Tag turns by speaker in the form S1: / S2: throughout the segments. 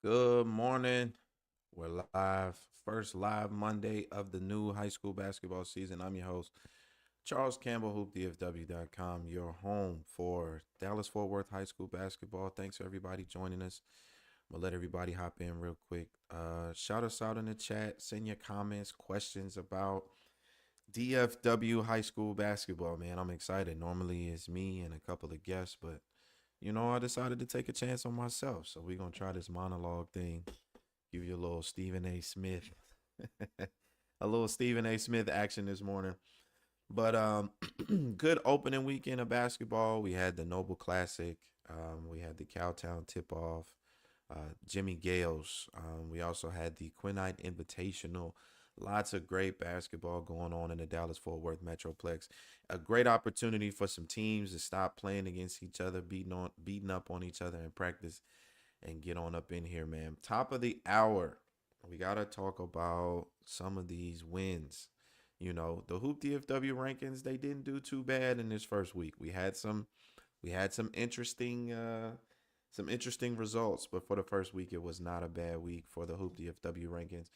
S1: Good morning. We're live. First live Monday of the new high school basketball season. I'm your host, Charles Campbell, HoopDFW.com, your home for Dallas Fort Worth High School basketball. Thanks for everybody joining us. I'm going to let everybody hop in real quick. Shout us out in the chat. Send your comments, questions about DFW high school basketball, man. I'm excited. Normally it's me and a couple of guests, but I decided to take a chance on myself. So we're gonna try this monologue thing. Give you a little Stephen A. Smith, a little Stephen A. Smith action this morning. But good opening weekend of basketball. We had the Noble Classic. We had the Cowtown tip off. Jimmy Gales. We also had the Quinite Invitational. Lots of great basketball going on in the Dallas Fort Worth Metroplex. A great opportunity for some teams to stop playing against each other, beating up on each other in practice, and get on up in here, man. Top of the hour, we gotta talk about some of these wins. The Hoop DFW rankings, they didn't do too bad in this first week. We had some interesting results, but for the first week, it was not a bad week for the Hoop DFW rankings.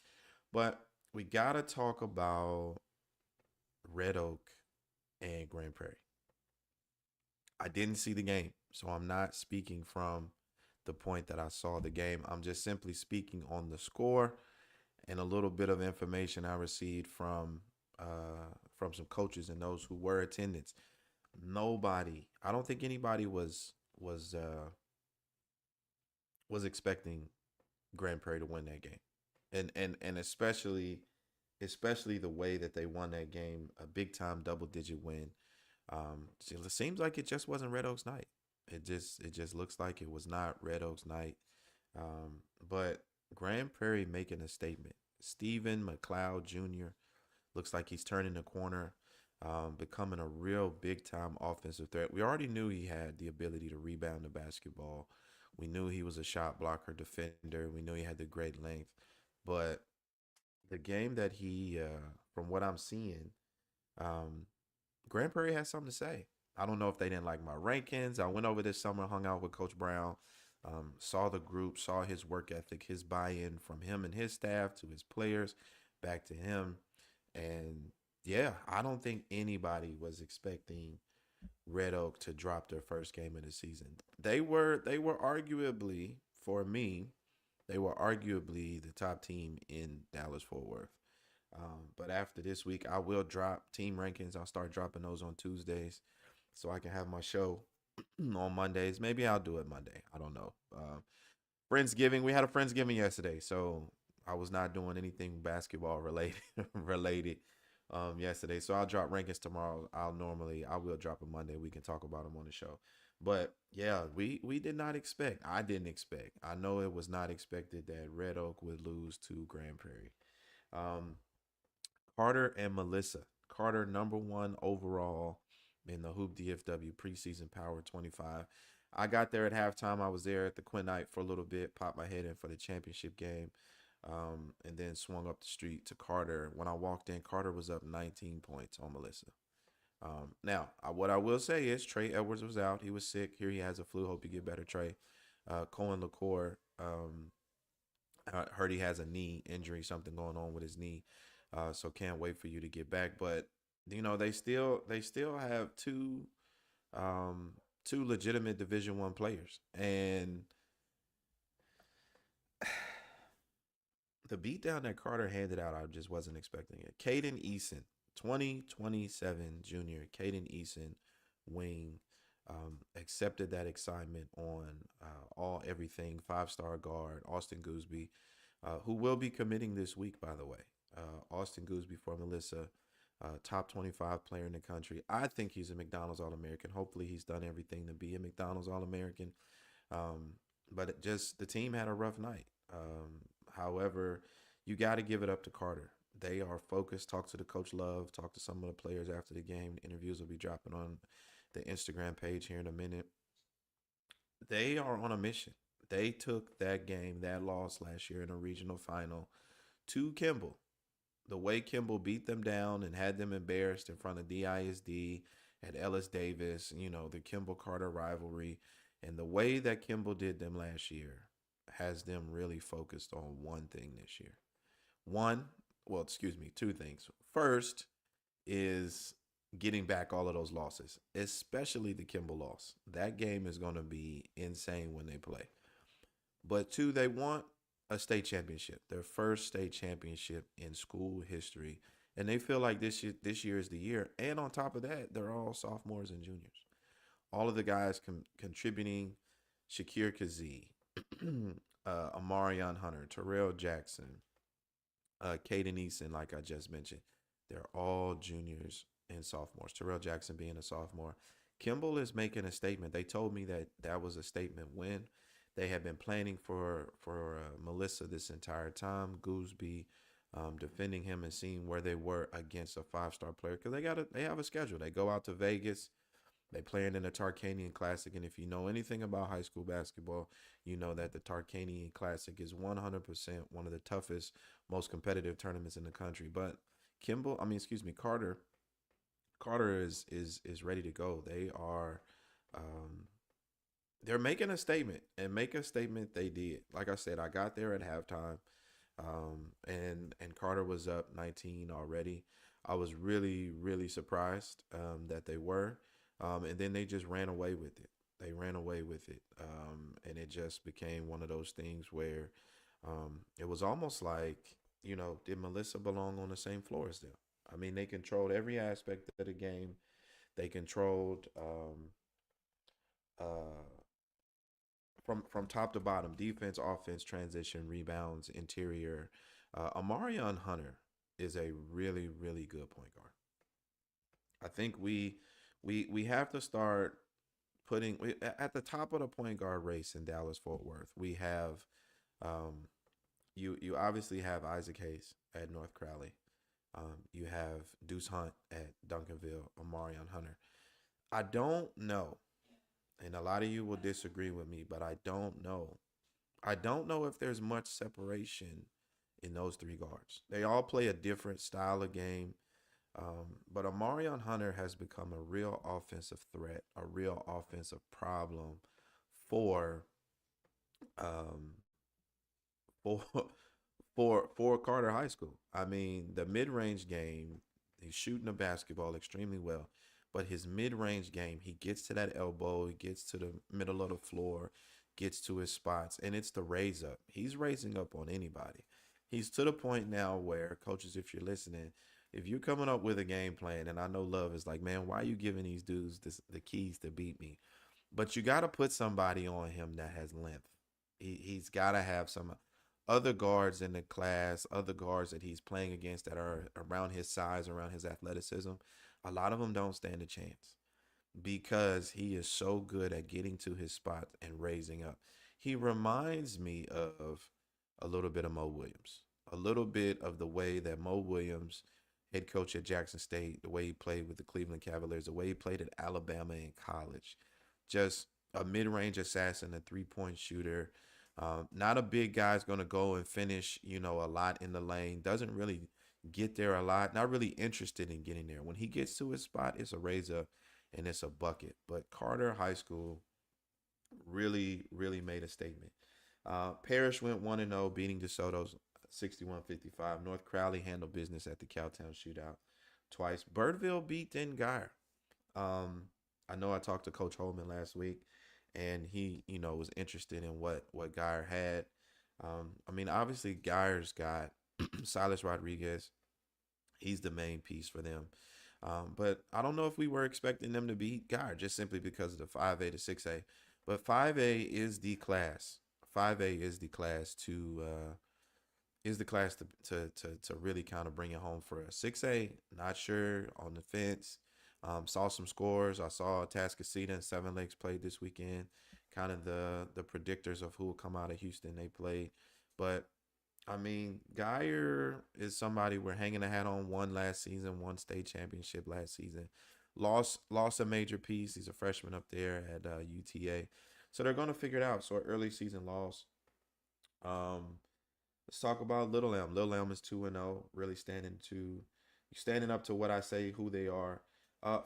S1: But we gotta talk about Red Oak and Grand Prairie. I didn't see the game, so I'm not speaking from the point that I saw the game. I'm just simply speaking on the score and a little bit of information I received from some coaches and those who were attendance. Nobody, I don't think anybody was expecting Grand Prairie to win that game, and especially the way that they won that game, a big time double digit win. It seems like it just wasn't Red Oaks night. It just looks like it was not Red Oaks night. But Grand Prairie making a statement. Stephen McLeod Jr. looks like he's turning the corner, becoming a real big time offensive threat. We already knew he had the ability to rebound the basketball. We knew he was a shot blocker defender. We knew he had the great length. But the game that from what I'm seeing, um, Grand Prairie has something to say. I don't know if they didn't like my rankings. I went over this summer, hung out with Coach Brown, saw the group, saw his work ethic, his buy-in from him and his staff to his players, back to him. And yeah, I don't think anybody was expecting Red Oak to drop their first game of the season. They were arguably, for me, they were arguably the top team in Dallas Fort Worth. But after this week, I will drop team rankings. I'll start dropping those on Tuesdays so I can have my show on Mondays. Maybe I'll do it Monday. I don't know. Friendsgiving. We had a Friendsgiving yesterday, so I was not doing anything basketball related related yesterday. So I'll drop rankings tomorrow. I will drop a Monday. We can talk about them on the show. But yeah, we did not expect. I didn't expect. I know it was not expected that Red Oak would lose to Grand Prairie. Um, Carter and Melissa. Carter number one overall in the Hoop DFW preseason Power 25. I got there at halftime. I was there at the Quinn night for a little bit, popped my head in for the championship game, and then swung up the street to Carter. When I walked in, Carter was up 19 points on Melissa. Now, what I will say is Trey Edwards was out. He was sick. Here he has a flu. Hope you get better, Trey. Cohen LaCour, I heard he has a knee injury, something going on with his knee. So can't wait for you to get back. But they still have two legitimate Division I players, and the beatdown that Carter handed out, I just wasn't expecting it. Caden Eason, 2027 junior, Caden Eason, wing, accepted that assignment on all everything 5-star guard Austin Gooseby, who will be committing this week, by the way. Austin Gooseby for Melissa, top 25 player in the country. I think he's a McDonald's All American. Hopefully, he's done everything to be a McDonald's All American. Um, but the team had a rough night. However, you got to give it up to Carter. They are focused. Talk to the coach Love. Talk to some of the players after the game. Interviews will be dropping on the Instagram page here in a minute. They are on a mission. They took that game, that loss last year in a regional final, to Kimball. The way Kimball beat them down and had them embarrassed in front of DISD at Ellis Davis, the Kimball Carter rivalry, and the way that Kimball did them last year. has them really focused on one thing this year. One, well, excuse me, two things. First is getting back all of those losses, especially the Kimball loss. That game is going to be insane when they play. But two, they want a state championship, their first state championship in school history, and they feel like this year is the year. And on top of that, they're all sophomores and juniors. All of the guys contributing: Shakir Kazee, Amarion Hunter, Terrell Jackson, Caden Eason, like I just mentioned. They're all juniors and sophomores. Terrell Jackson being a sophomore. Kimball is making a statement. They told me that that was a statement when they had been planning for Melissa this entire time. Gooseby defending him and seeing where they were against a 5-star player because they have a schedule. They go out to Vegas. They playing in the Tarkanian Classic, and if you know anything about high school basketball, you know that the Tarkanian Classic is 100% one of the toughest, most competitive tournaments in the country. But excuse me, Carter is ready to go. Um, they're making a statement, and make a statement they did. Like I said, I got there at halftime, and Carter was up 19 already. I was really surprised that they were, and then they just ran away with it. They ran away with it, and it just became one of those things where it was almost like, did Melissa belong on the same floor as them? I mean, they controlled every aspect of the game. They controlled uh, from top to bottom: defense, offense, transition, rebounds, interior. Amarion Hunter is a really good point guard. I think we have to start at the top of the point guard race in Dallas Fort Worth. We have um, you obviously have Isaac Hayes at North Crowley. You have Deuce Hunt at Duncanville. Amarion Hunter. I don't know, and a lot of you will disagree with me, but I don't know. I don't know if there's much separation in those three guards. They all play a different style of game. But Amarion Hunter has become a real offensive threat, a real offensive problem for um, for for Carter High School. I mean, the mid-range game, he's shooting the basketball extremely well, but his mid-range game, he gets to that elbow, he gets to the middle of the floor, gets to his spots, and it's the raise up. He's raising up on anybody. He's to the point now where, coaches, if you're listening, if you're coming up with a game plan, and I know Love is like, man, why are you giving these dudes the keys to beat me? But you got to put somebody on him that has length. He's got to have some other guards in the class, other guards that he's playing against that are around his size, around his athleticism. A lot of them don't stand a chance because he is so good at getting to his spot and raising up. He reminds me of a little bit of Mo Williams, a little bit of the way that Mo Williams, head coach at Jackson State, the way he played with the Cleveland Cavaliers, the way he played at Alabama in college. Just a mid range assassin, a 3-point shooter. Not a big guy's going to go and finish, a lot in the lane. Doesn't really get there a lot. Not really interested in getting there. When he gets to his spot, it's a raise up and it's a bucket. But Carter High School really made a statement. Parrish went 1-0, beating DeSoto's 61-55. North Crowley handled business at the Cowtown Shootout twice. Birdville beat Den Geyer. I know I talked to Coach Holman last week, and he, was interested in what Geyer had. I mean, obviously, Geyer's got Silas Rodriguez. He's the main piece for them. But I don't know if we were expecting them to beat Geyer just simply because of the 5A to 6A. But 5A is the class. 5A is the class to really kind of bring it home for us. 6A, not sure, on the fence. Saw some scores. I saw Tascasita and Seven Lakes played this weekend. Kind of the predictors of who will come out of Houston they played. But I mean, Geyer is somebody we're hanging a hat on. Won last season, won state championship last season. Lost a major piece. He's a freshman up there at UTA. So they're going to figure it out. So an early season loss. Um, let's talk about Little Elm. Little Elm is 2-0, really standing up to what I say, who they are.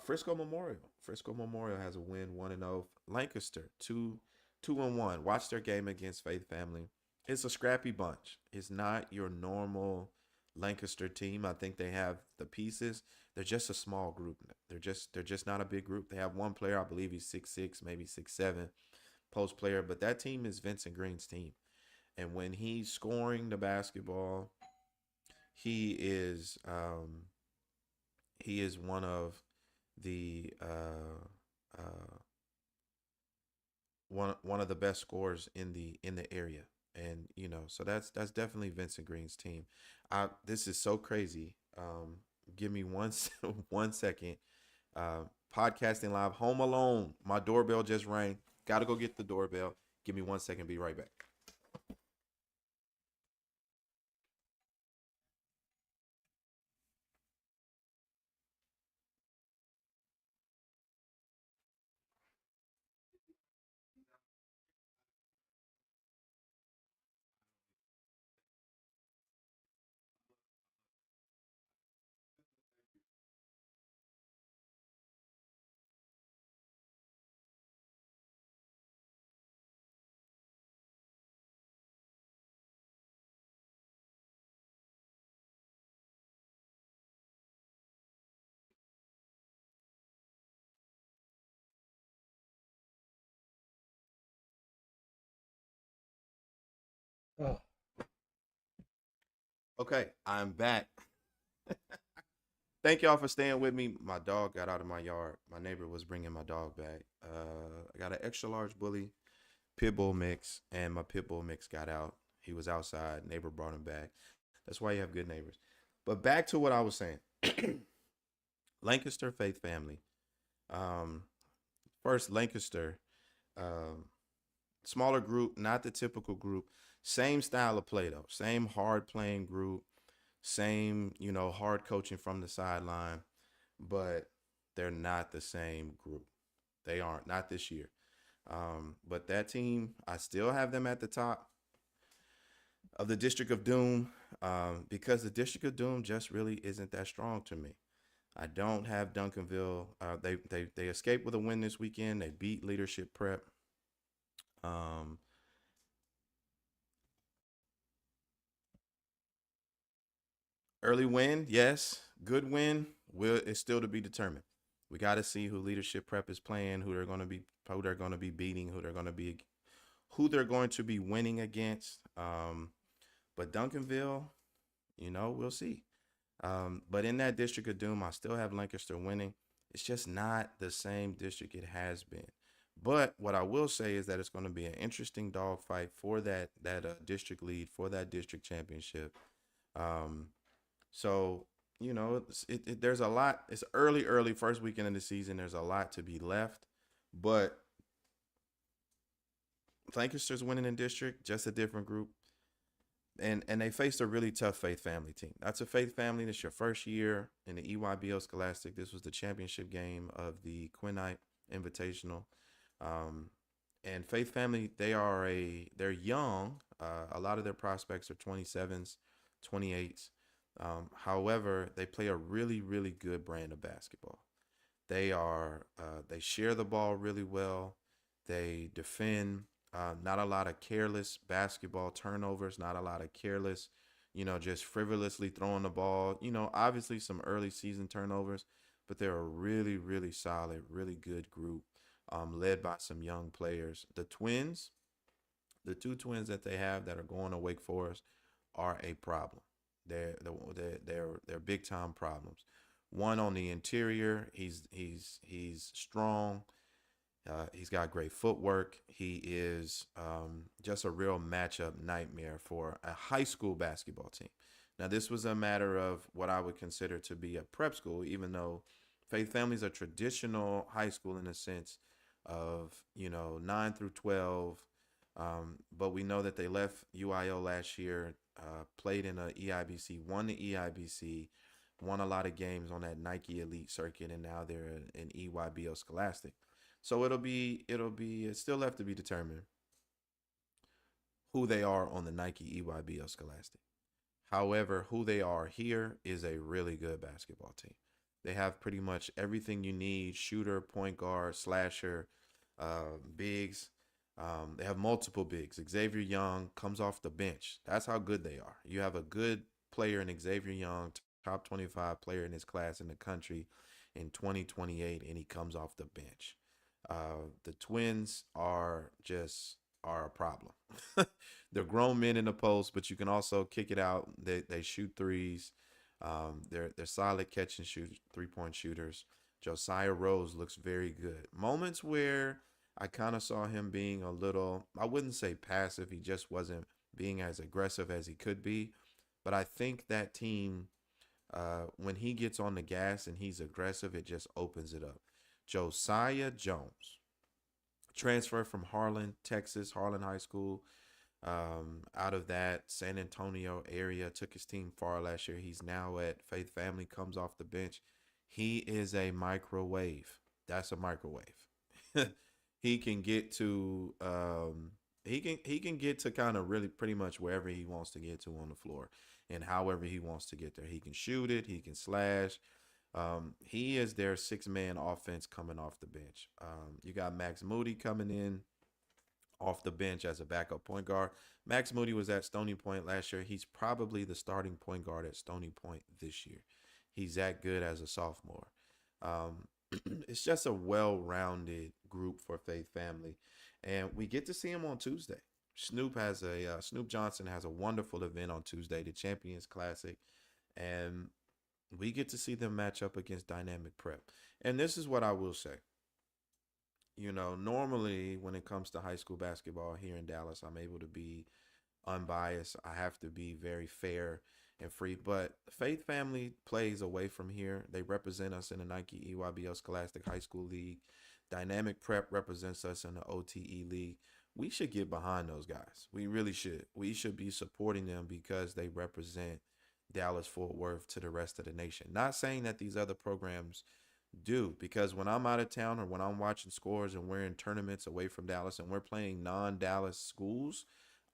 S1: Frisco Memorial. Frisco Memorial has a win, 1-0. Lancaster, 2 2-1. Watch their game against Faith Family. It's a scrappy bunch. It's not your normal Lancaster team. I think they have the pieces. They're just a small group. They're just not a big group. They have one player, I believe he's 6'6", maybe 6'7", post player, but that team is Vincent Green's team. And when he's scoring the basketball, he is one of the one of the best scorers in the area. And so that's definitely Vincent Green's team. This is so crazy. Give me one 1 second. Podcasting live, home alone. My doorbell just rang. Got to go get the doorbell. Give me 1 second. Be right back. Oh. Okay, I'm back. Thank y'all for staying with me. My dog got out of my yard. My neighbor was bringing my dog back. I got an extra large bully pit bull mix, and my pit bull mix got out. He was outside. Neighbor brought him back. That's why you have good neighbors. But back to what I was saying. Lancaster Faith Family. Um, First, Lancaster, um, smaller group, not the typical group. Same style of play though. Same hard playing group. Same, hard coaching from the sideline, but they're not the same group. They aren't, not this year. But that team, I still have them at the top of the District of Doom, because the District of Doom just really isn't that strong to me. I don't have Duncanville. They escaped with a win this weekend. They beat Leadership Prep. Um, Early win, yes. Good win. Will it's still to be determined. We got to see who Leadership Prep is playing, who they're going to be beating, who they're going to be winning against. But Duncanville, we'll see. But in that District of Doom, I still have Lancaster winning. It's just not the same district it has been. But what I will say is that it's going to be an interesting dogfight for that district lead, for that district championship. Um, so there's a lot. It's early first weekend of the season. There's a lot to be left, but Lancaster's winning in district, just a different group, and they faced a really tough Faith Family team. That's a Faith Family. That's your first year in the EYBL Scholastic. This was the championship game of the Quinnite Invitational. Um, and Faith Family, they're young. A lot of their prospects are 27s, 28s. However, they play a really, really good brand of basketball. They share the ball really well. They defend. Not a lot of careless basketball turnovers. Not a lot of careless, just frivolously throwing the ball. Obviously some early season turnovers, but they're a really, really solid, really good group, led by some young players. The two twins that they have that are going to Wake Forest are a problem. They're big time problems. One on the interior, he's strong. He's got great footwork. He is just a real matchup nightmare for a high school basketball team. Now, this was a matter of what I would consider to be a prep school, even though Faith Family's a traditional high school in the sense of 9 through 12. But we know that they left UIO last year, played in a EIBC, won the EIBC, won a lot of games on that Nike Elite circuit, and now they're in EYBL Scholastic. So it's still left to be determined who they are on the Nike EYBL Scholastic. However, who they are here is a really good basketball team. They have pretty much everything you need: shooter, point guard, slasher, bigs. They have multiple bigs. Xavier Young comes off the bench. That's how good they are. You have a good player in Xavier Young, top 25 player in his class in the country in 2028, and he comes off the bench. The Twins are a problem. They're grown men in the post, but you can also kick it out. They shoot threes. They're solid catch and shoot 3-point shooters. Josiah Rose looks very good. Moments where I kind of saw him being a little, I wouldn't say passive. He just wasn't being as aggressive as he could be. But I think that team, when he gets on the gas and he's aggressive, it just opens it up. Josiah Jones, transfer from Harlan, Texas, Harlan High School. Out of that San Antonio area, took his team far last year. He's now at Faith Family, comes off the bench. He is a microwave. That's a microwave. He can get to he can get to kind of really pretty much wherever he wants to get to on the floor and however he wants to get there. He can shoot it, he can slash. He is their six-man offense coming off the bench. You got Max Moody coming in off the bench as a backup point guard. Max Moody was at Stony Point last year. He's probably the starting point guard at Stony Point this year. He's that good as a sophomore. Um, it's just a well-rounded group for Faith Family, and we get to see him on Tuesday. Snoop Johnson has a wonderful event on Tuesday, the Champions Classic, and we get to see them match up against Dynamic Prep. And this is what I will say. Normally when it comes to high school basketball here in Dallas, I'm able to be unbiased. I have to be very fair and free. But Faith Family plays away from here. They represent us in the Nike EYBL Scholastic High School League. Dynamic Prep represents us in the OTE League. We should get behind those guys. We really should. We should be supporting them because they represent Dallas Fort Worth to the rest of the nation. Not saying that these other programs do, because when I'm out of town or when I'm watching scores and we're in tournaments away from Dallas and we're playing non-Dallas schools,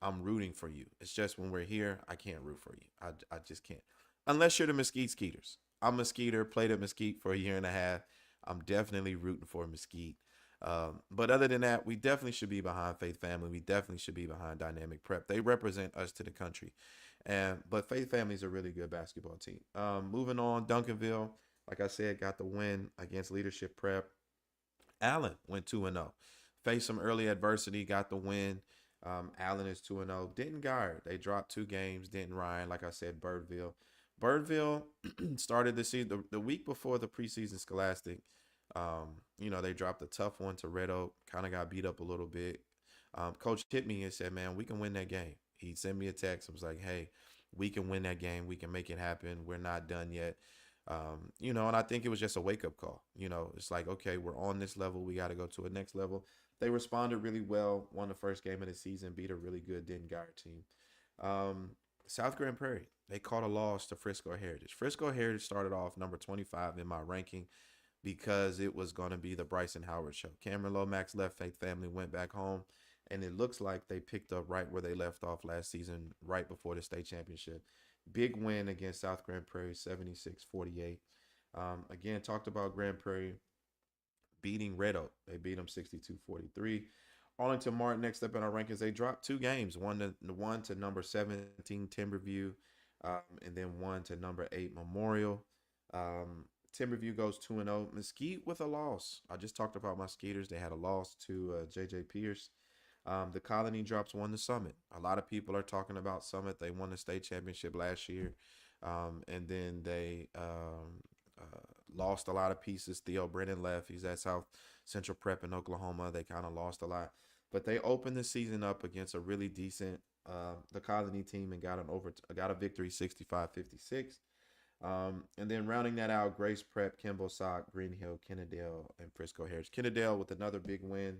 S1: I'm rooting for you. It's just when we're here, I can't root for you. I just can't. Unless you're the Mesquite Skeeters. I'm a Skeeter, played at Mesquite for a year and a half. I'm definitely rooting for Mesquite. But other than that, we definitely should be behind Faith Family. We definitely should be behind Dynamic Prep. They represent us to the country. But Faith Family is a really good basketball team. Moving on, Duncanville, like I said, got the win against Leadership Prep. Allen went 2-0. Faced some early adversity, got the win. Allen is 2-0. Denton Guard, they dropped 2 games. Denton Ryan, like I said, Birdville. Birdville started the season the week before the preseason Scholastic. They dropped a tough one to Red Oak. Kind of got beat up a little bit. Coach hit me and said, "Man, we can win that game." He sent me a text. I was like, "Hey, we can win that game. We can make it happen. We're not done yet." And I think it was just a wake up call. It's like, okay, we're on this level. We got to go to a next level. They responded really well, won the first game of the season, beat a really good Denton Guard team. Um, South Grand Prairie, they caught a loss to Frisco Heritage. Frisco Heritage started off number 25 in my ranking because it was going to be the Bryson Howard show. Cameron Lomax left, Faith Family went back home, and it looks like they picked up right where they left off last season, right before the state championship. Big win against South Grand Prairie, 76-48. Again, talked about Grand Prairie beating Red Oak. They beat them 62-43. Arlington Martin, next up in our rankings, they dropped 2 games. One to number 17 Timberview, and then one to number 8 Memorial. Timberview goes 2-0. Mesquite with a loss. I just talked about my Skeeters. They had a loss to J.J. Pierce. The Colony drops 1 to Summit. A lot of people are talking about Summit. They won the state championship last year, and then they lost a lot of pieces. Theo Brennan left. He's at South Central Prep in Oklahoma. They kind of lost a lot, but they opened the season up against a really decent the Colony team and got a victory 65-56. And then rounding that out, Grace Prep, Kimball Sock, Green Hill, Kennedale, and Frisco Heritage. Kennedale with another big win.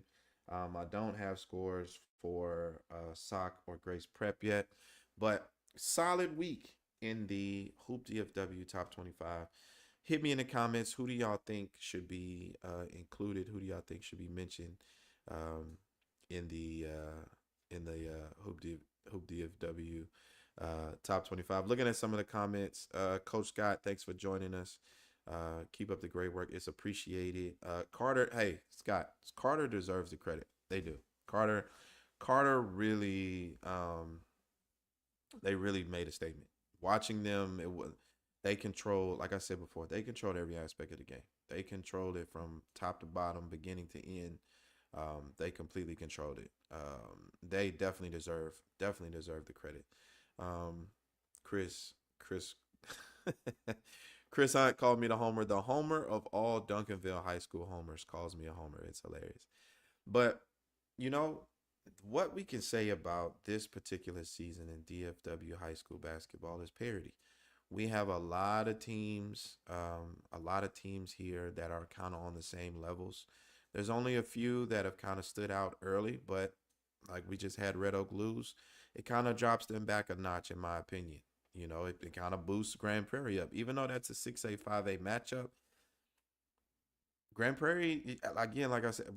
S1: I don't have scores for Sock or Grace Prep yet, but solid week in the HoopDFW Top 25. Hit me in the comments. Who do y'all think should be included? Who do y'all think should be mentioned um, in the HoopDFW Top 25? Looking at some of the comments, Coach Scott, thanks for joining us. Keep up the great work. It's appreciated. Carter, hey, Scott, Carter deserves the credit. They do. Carter really they really made a statement. Watching them, it was they control, like I said before, they controlled every aspect of the game. They controlled it from top to bottom, beginning to end. They completely controlled it. They definitely deserve the credit. Um, Chris, Chris Hunt called me the homer. The homer of all Duncanville High School homers calls me a homer. It's hilarious. But you know what we can say about this particular season in DFW high school basketball is parity. We have a lot of teams here that are kind of on the same levels. There's only a few that have kind of stood out early, but like we just had Red Oak lose, it kind of drops them back a notch, in my opinion. It kind of boosts Grand Prairie up, even though that's a 6A 5A matchup. Grand Prairie, again, like I said,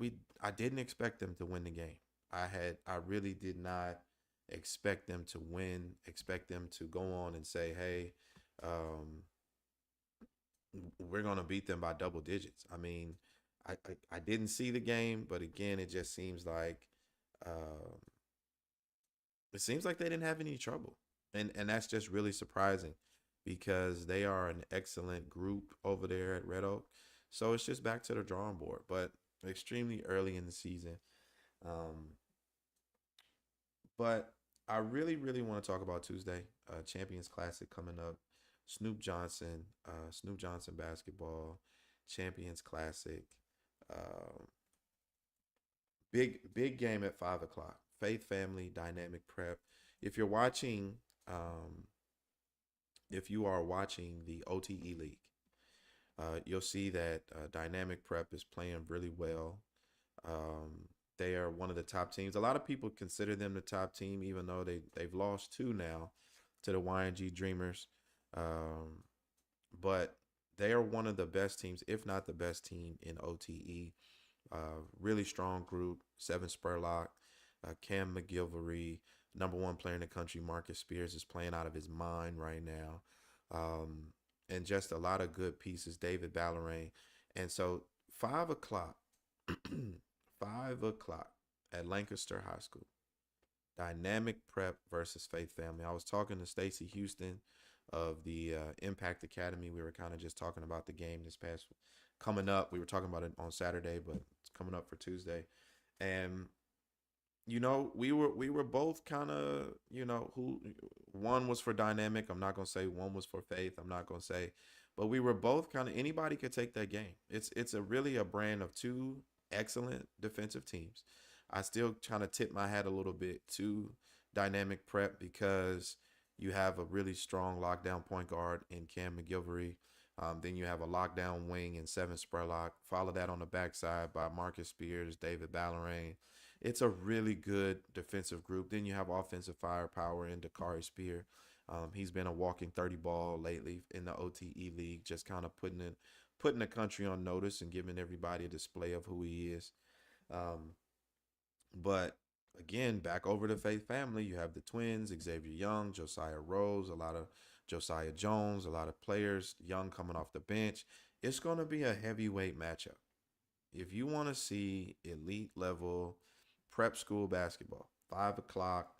S1: I didn't expect them to win the game. I really did not expect them to win. Expect them to go on and say, "Hey, um, we're gonna beat them by double digits." I mean, I didn't see the game, but again, uh, it seems like they didn't have any trouble, and that's just really surprising because they are an excellent group over there at Red Oak. So it's just back to the drawing board, but extremely early in the season. Um, but I really, really want to talk about Tuesday, Champions Classic coming up. Snoop Johnson basketball, Champions Classic. Um, big game at 5 o'clock. Faith Family Dynamic Prep. If you're watching, um, if you are watching the OTE League, you'll see that Dynamic Prep is playing really well. Um, they are one of the top teams. A lot of people consider them the top team, even though they've lost two now to the YNG Dreamers. Um, but they are one of the best teams, if not the best team in OTE. Really strong group. Seven Spurlock, Cam McGilvery, number one player in the country. Marcus Spears is playing out of his mind right now. Um, and just a lot of good pieces. David Ballerain. And so 5 o'clock, 5 o'clock at Lancaster High School. Dynamic Prep versus Faith Family. I was talking to Stacy Houston of the Impact Academy. We were kind of just talking about the game this past coming up. We were talking about it on Saturday, but it's coming up for Tuesday. And we were both kind of, who one was for Dynamic. I'm not gonna say one was for Faith. I'm not gonna say, but we were both kind of anybody could take that game. It's a really a brand of two excellent defensive teams. I still trying to tip my hat a little bit to Dynamic Prep because you have a really strong lockdown point guard in Cam McGilvery. Then you have a lockdown wing in Seven Spurlock. Follow that on the backside by Marcus Spears, David Ballerain. It's a really good defensive group. Then you have offensive firepower in Dakari Spear. He's been a walking 30 ball lately in the OTE league, just kind of putting the country on notice and giving everybody a display of who he is. Um, but again, back over to Faith Family, you have the twins, Xavier Young, Josiah Rose, a lot of Josiah Jones, a lot of players, Young coming off the bench. It's going to be a heavyweight matchup. If you want to see elite level prep school basketball, 5 o'clock,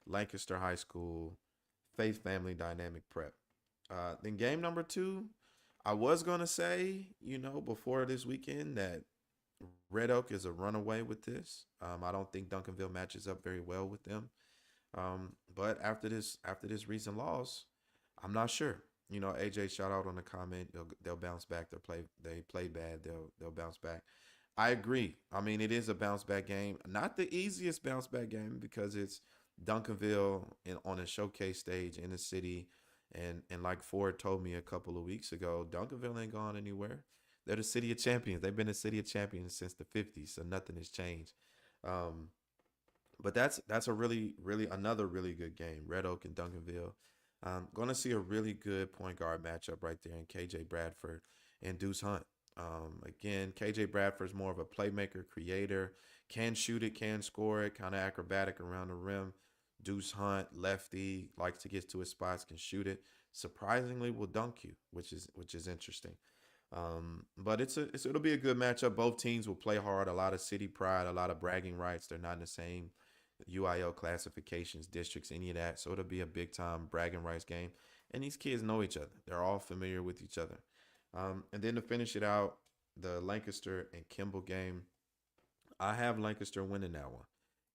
S1: Lancaster High School, Faith Family Dynamic Prep. Then game number two, I was going to say, before this weekend that Red Oak is a runaway with this. I don't think Duncanville matches up very well with them. But after this recent loss, I'm not sure. AJ shout out on the comment. They'll bounce back. They play bad. They'll bounce back. I agree. I mean, it is a bounce back game. Not the easiest bounce back game because it's Duncanville on a showcase stage in the city. And like Ford told me a couple of weeks ago, Duncanville ain't gone anywhere. They're the city of champions. They've been the city of champions since the 50s, so nothing has changed. Um, but that's a really, really another really good game. Red Oak and Duncanville. Going to see a really good point guard matchup right there in KJ Bradford and Deuce Hunt. Again, KJ Bradford's more of a playmaker, creator, can shoot it, can score it, kind of acrobatic around the rim. Deuce Hunt, lefty, likes to get to his spots, can shoot it. Surprisingly, will dunk you, which is interesting. But it'll be a good matchup. Both teams will play hard. A lot of city pride, a lot of bragging rights. They're not in the same UIL classifications, districts, any of that. So it'll be a big time bragging rights game. And these kids know each other. They're all familiar with each other. And then to finish it out, the Lancaster and Kimball game. I have Lancaster winning that one.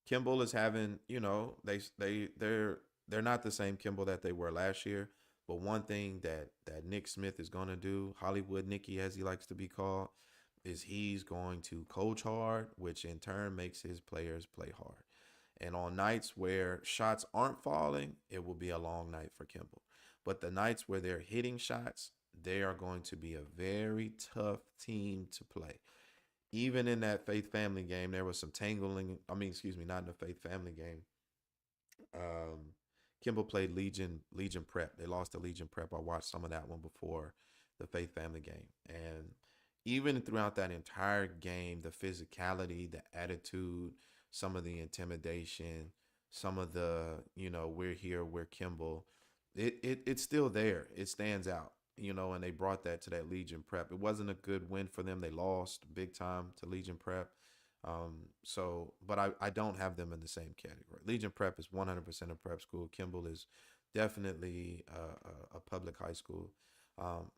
S1: Kimball is having, they're not the same Kimball that they were last year. But one thing that Nick Smith is going to do, Hollywood Nicky as he likes to be called, is he's going to coach hard, which in turn makes his players play hard. And on nights where shots aren't falling, it will be a long night for Kimball. But the nights where they're hitting shots, they are going to be a very tough team to play. Even in that Faith Family game, there was some tangling. I mean, excuse me, not in the Faith Family game. Um, Kimball played Legion Prep. They lost to Legion Prep. I watched some of that one before the Faith Family game, and even throughout that entire game, the physicality, the attitude, some of the intimidation, some of the we're here, we're Kimball. It's still there. It stands out. And they brought that to that Legion Prep. It wasn't a good win for them. They lost big time to Legion Prep. But I don't have them in the same category. Legion Prep is 100% a prep school. Kimball is definitely a public high school.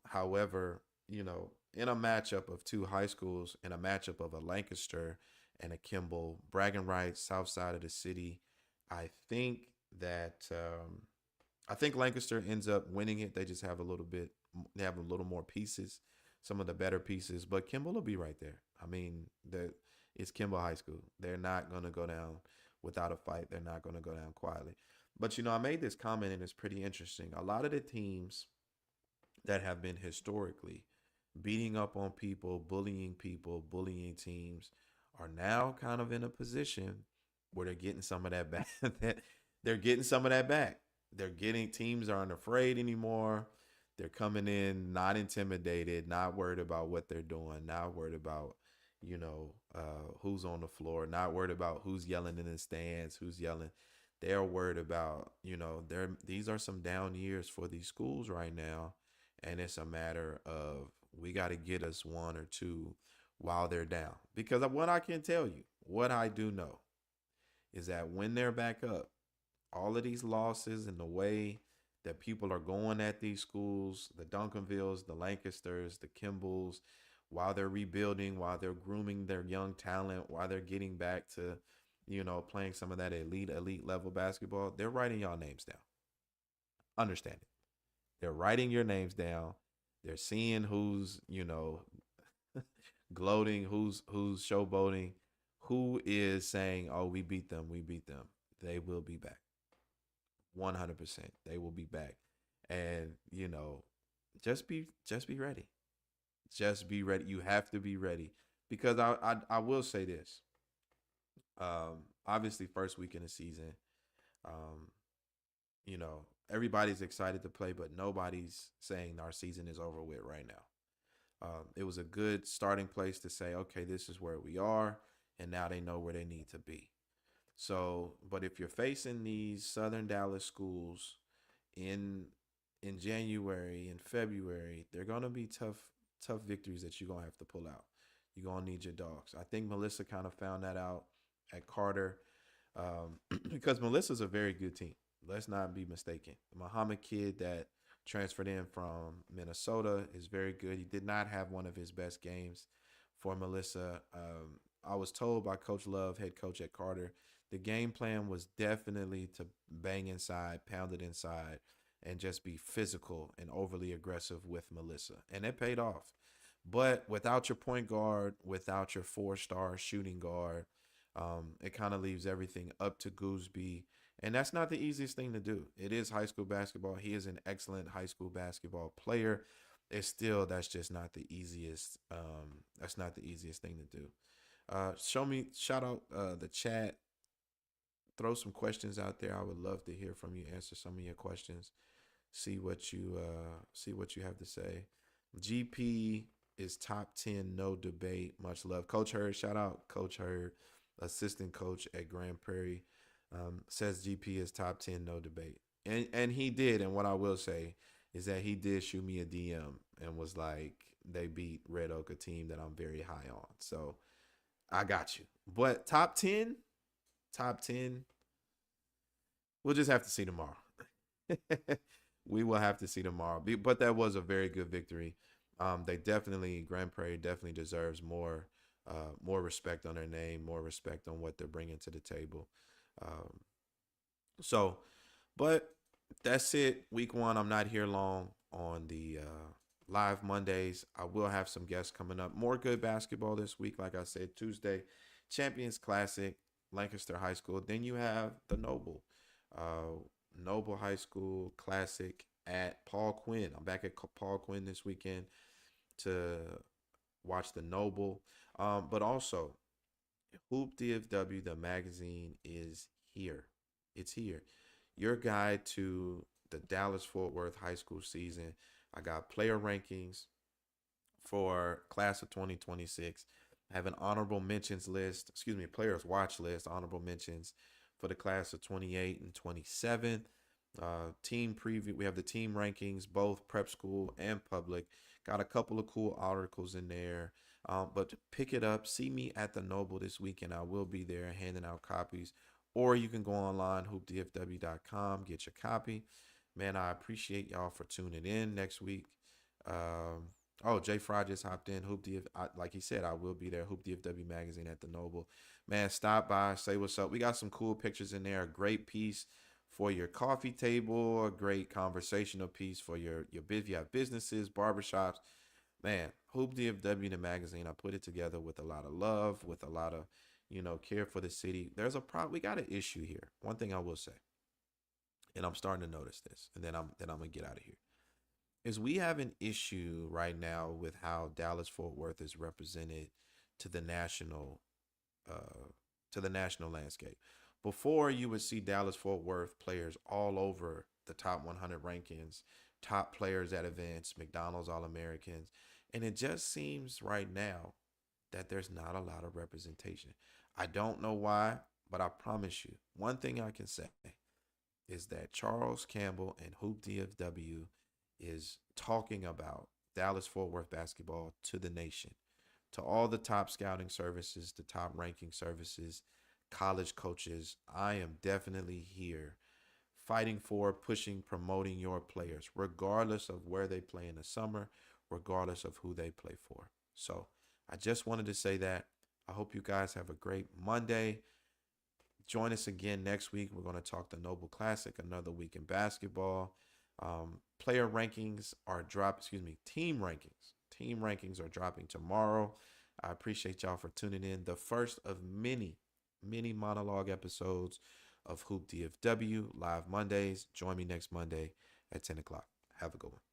S1: However, in a matchup of two high schools, in a matchup of a Lancaster and a Kimball, bragging rights, south side of the city, I think that I think Lancaster ends up winning it. They just have a little bit, they have a little more pieces, some of the better pieces, but Kimball will be right there. I mean, it's Kimball High School. They're not going to go down without a fight. They're not going to go down quietly. But, I made this comment and it's pretty interesting. A lot of the teams that have been historically beating up on people, bullying teams are now kind of in a position where they're getting some of that back. They're getting some of that back. They're getting teams aren't afraid anymore. They're coming in not intimidated, not worried about what they're doing, not worried about who's on the floor, not worried about who's yelling in the stands, who's yelling. They're worried about these are some down years for these schools right now, and it's a matter of we got to get us one or two while they're down. Because what I can tell you, what I do know, is that when they're back up, all of these losses and the way that people are going at these schools, the Duncanvilles, the Lancasters, the Kimballs, while they're rebuilding, while they're grooming their young talent, while they're getting back to, playing some of that elite level basketball, they're writing y'all names down. Understand it. They're writing your names down. They're seeing who's, gloating, who's showboating, who is saying, "Oh, we beat them, we beat them." They will be back. 100%. They will be back. And, just be ready. Just be ready. You have to be ready. Because I will say this. Obviously first week in the season, um, everybody's excited to play, but nobody's saying our season is over with right now. It was a good starting place to say, okay, this is where we are, and now they know where they need to be. So, but if you're facing these Southern Dallas schools in January and February, they're gonna be tough victories that you're gonna have to pull out. You're gonna need your dogs. I think Melissa kind of found that out at Carter, because Melissa's a very good team. Let's not be mistaken. The Muhammad kid that transferred in from Minnesota is very good. He did not have one of his best games for Melissa. I was told by Coach Love, head coach at Carter, the game plan was definitely to bang inside, pound it inside, and just be physical and overly aggressive with Melissa. And it paid off. But without your point guard, without your 4-star shooting guard, it kind of leaves everything up to Gooseby. And that's not the easiest thing to do. It is high school basketball. He is an excellent high school basketball player. It's still, that's just not the easiest. That's not the easiest thing to do. Shout out the chat. Throw some questions out there. I would love to hear from you. Answer some of your questions. See what you have to say. GP is top 10, no debate. Much love, Coach Hurd. Shout out Coach Hurd, assistant coach at Grand Prairie. Says GP is top 10, no debate. And he did. And what I will say is that he did shoot me a DM and was like, they beat Red Oak, a team that I'm very high on. So I got you. But top 10, we'll just have to see tomorrow. We will have to see tomorrow. But that was a very good victory. They definitely, Grand Prairie definitely deserves more respect on their name, more respect on what they're bringing to the table. Um, so, but that's it. Week one, I'm not here long on the live Mondays. I will have some guests coming up. More good basketball this week. Like I said, Tuesday, Champions Classic, Lancaster High School. Then you have the Noble, Noble High School Classic at Paul Quinn. I'm back at Paul Quinn this weekend to watch the Noble. But also, Hoop DFW, the magazine, is here. It's here. Your guide to the Dallas Fort Worth high school season. I got player rankings for class of 2026. I have an honorable mentions list, excuse me, players watch list, honorable mentions for the class of 28 and 27. Team preview, we have the team rankings, both prep school and public. Got a couple of cool articles in there. But pick it up. See me at the Noble this weekend. I will be there handing out copies. Or you can go online, hoopdfw.com, get your copy. Man, I appreciate y'all for tuning in next week. Jay Fry just hopped in. Like he said, I will be there. Hoop DFW magazine at the Noble. Man, stop by, say what's up. We got some cool pictures in there. A great piece for your coffee table. A great conversational piece for your if you have businesses, barbershops. Man, Hoop DFW the magazine. I put it together with a lot of love, with a lot of care for the city. We got an issue here. One thing I will say, and I'm starting to notice this, and then I'm gonna get out of here, is we have an issue right now with how Dallas Fort Worth is represented to the national landscape. Before, you would see Dallas Fort Worth players all over the top 100 rankings, top players at events, McDonald's All Americans, and it just seems right now that there's not a lot of representation. I don't know why, but I promise you, one thing I can say is that Charles Campbell and Hoop DFW is talking about Dallas Fort Worth basketball to the nation, to all the top scouting services, the top ranking services, college coaches. I am definitely here fighting for, pushing, promoting your players, regardless of where they play in the summer, regardless of who they play for. So I just wanted to say that. I hope you guys have a great Monday. Join us again next week. We're going to talk the Noble Classic, another week in basketball. Player rankings are team rankings. Team rankings are dropping tomorrow. I appreciate y'all for tuning in. The first of many, many monologue episodes of Hoop DFW live Mondays. Join me next Monday at 10 o'clock. Have a good one.